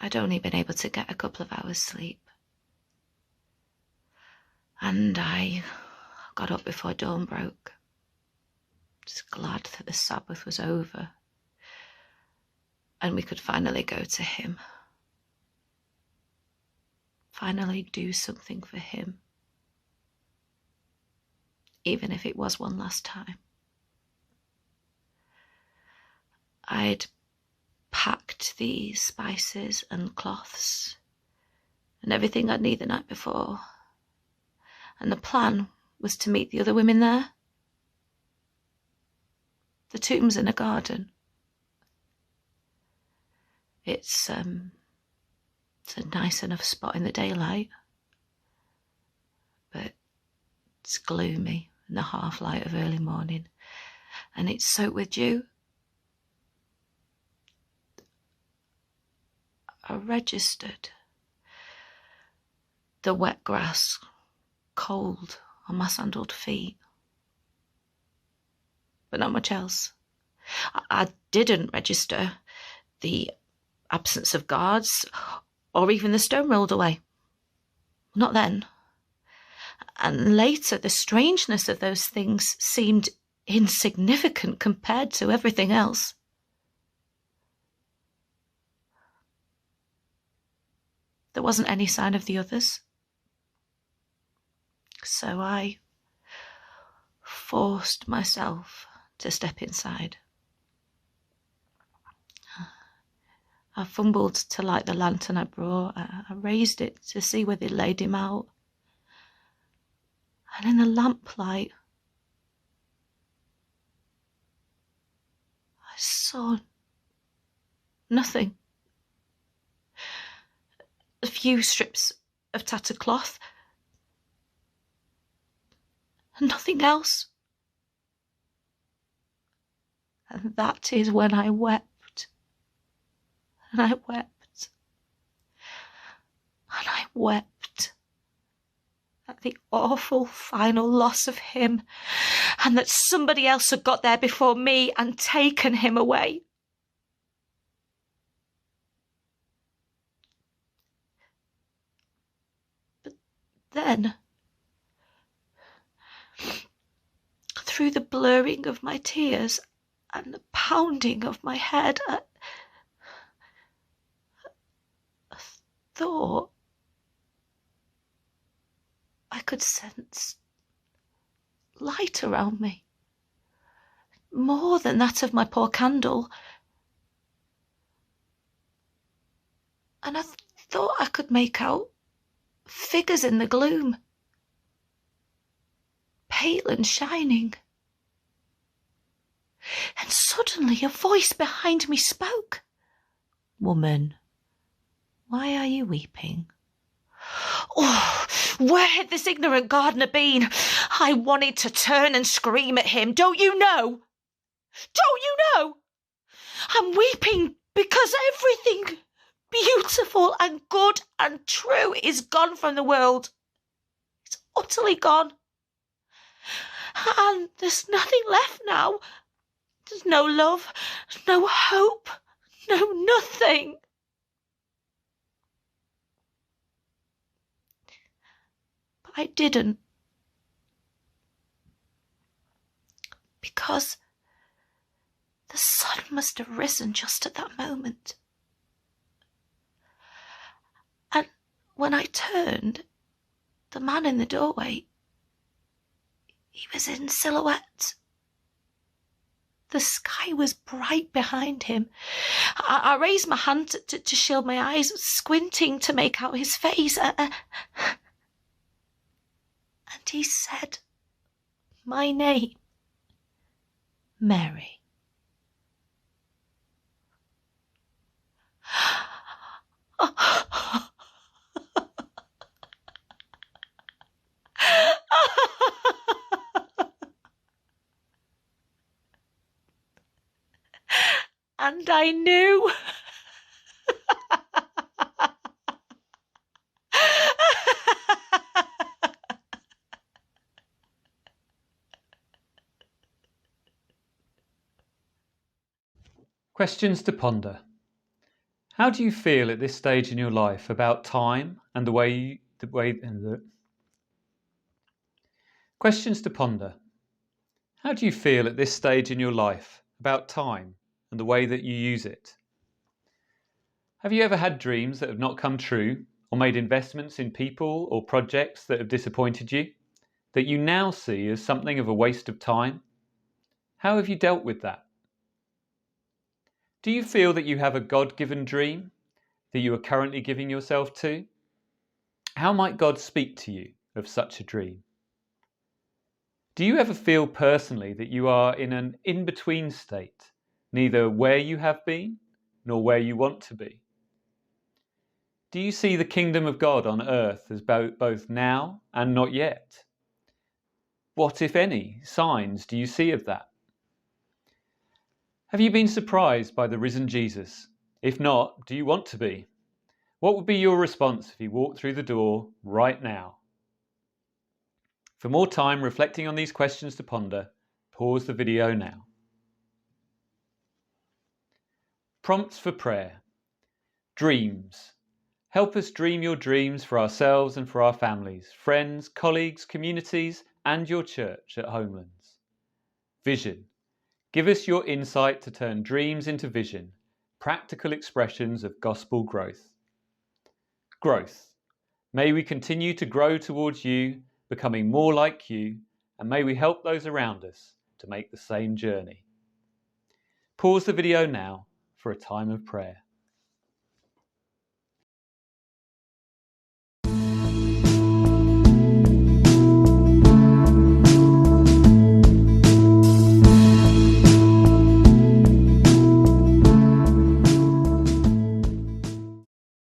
I'd only been able to get a couple of hours sleep. And I got up before dawn broke, just glad that the Sabbath was over and we could finally go to him. Finally do something for him, even if it was one last time. I'd packed the spices and cloths and everything I'd need the night before, and the plan was to meet the other women there. The tomb's in a garden. It's a nice enough spot in the daylight, but it's gloomy in the half light of early morning, and it's soaked with dew. I registered the wet grass, cold on my sandaled feet, but not much else. I didn't register the absence of guards or even the stone rolled away. Not then. And later, the strangeness of those things seemed insignificant compared to everything else. There wasn't any sign of the others. So I forced myself to step inside. I fumbled to light the lantern I brought. I raised it to see where they laid him out. And in the lamplight, I saw nothing. A few strips of tattered cloth, and nothing else. And that is when I wept. And I wept. And I wept at the awful final loss of him, and that somebody else had got there before me and taken him away. Then, through the blurring of my tears and the pounding of my head, a thought I could sense light around me, more than that of my poor candle, and I thought I could make out figures in the gloom, pale and shining. And suddenly a voice behind me spoke. "Woman, why are you weeping?" Oh, where had this ignorant gardener been? I wanted to turn and scream at him. Don't you know? I'm weeping because everything beautiful and good and true is gone from the world. It's utterly gone. And there's nothing left now. There's no love, no hope, no nothing. But I didn't. Because the sun must have risen just at that moment. And when I turned, the man in the doorway, he was in silhouette. The sky was bright behind him. I raised my hand to shield my eyes, squinting to make out his face. And he said my name, Mary. And I knew. Questions to ponder. How do you feel at this stage in your life about time and Questions to ponder. How do you feel at this stage in your life about time and the way that you use it? Have you ever had dreams that have not come true, or made investments in people or projects that have disappointed you, that you now see as something of a waste of time? How have you dealt with that? Do you feel that you have a God-given dream that you are currently giving yourself to? How might God speak to you of such a dream? Do you ever feel personally that you are in an in-between state, neither where you have been nor where you want to be? Do you see the kingdom of God on earth as both now and not yet? What, if any, signs do you see of that? Have you been surprised by the risen Jesus? If not, do you want to be? What would be your response if he walked through the door right now? For more time reflecting on these questions to ponder, pause the video now. Prompts for prayer. Dreams. Help us dream your dreams for ourselves and for our families, friends, colleagues, communities, and your church at Homelands. Vision. Give us your insight to turn dreams into vision, practical expressions of gospel growth. Growth. May we continue to grow towards you, becoming more like you, and may we help those around us to make the same journey. Pause the video now for a time of prayer.